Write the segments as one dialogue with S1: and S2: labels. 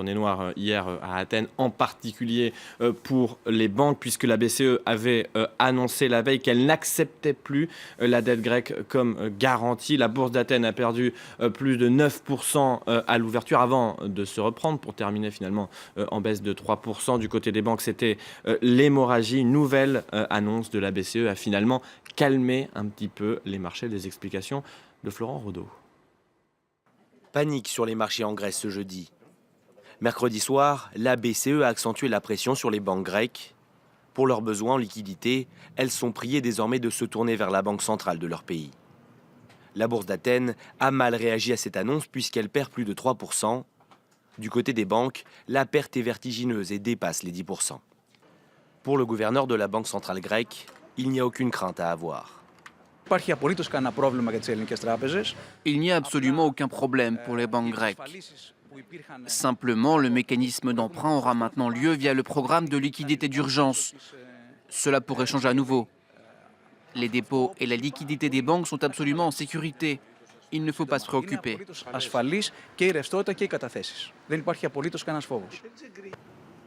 S1: Journée noire hier à Athènes, en particulier pour les banques, puisque la BCE avait annoncé la veille qu'elle n'acceptait plus la dette grecque comme garantie. La bourse d'Athènes a perdu plus de 9% à l'ouverture avant de se reprendre pour terminer finalement en baisse de 3%. Du côté des banques, c'était l'hémorragie. Une nouvelle annonce de la BCE a finalement calmé un petit peu les marchés. Des explications de Florent Rodeau.
S2: Panique sur les marchés en Grèce ce jeudi. Mercredi soir, la BCE a accentué la pression sur les banques grecques. Pour leurs besoins en liquidité, elles sont priées désormais de se tourner vers la banque centrale de leur pays. La bourse d'Athènes a mal réagi à cette annonce puisqu'elle perd plus de 3%. Du côté des banques, la perte est vertigineuse et dépasse les 10%. Pour le gouverneur de la Banque centrale grecque, il n'y a aucune crainte à avoir.
S3: Il n'y a absolument aucun problème pour les banques grecques. Simplement, le mécanisme d'emprunt aura maintenant lieu via le programme de liquidité d'urgence. Cela pourrait changer à nouveau. Les dépôts et la liquidité des banques sont absolument en sécurité. Il ne faut pas se préoccuper.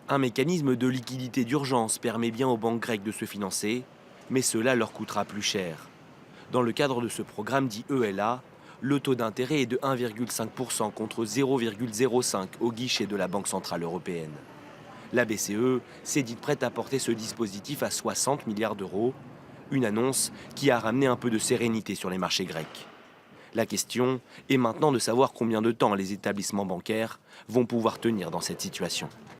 S2: Un mécanisme de liquidité d'urgence permet bien aux banques grecques de se financer, mais cela leur coûtera plus cher. Dans le cadre de ce programme dit ELA, le taux d'intérêt est de 1,5% contre 0,05% au guichet de la Banque centrale européenne. La BCE s'est dite prête à porter ce dispositif à 60 milliards d'euros, une annonce qui a ramené un peu de sérénité sur les marchés grecs. La question est maintenant de savoir combien de temps les établissements bancaires vont pouvoir tenir dans cette situation.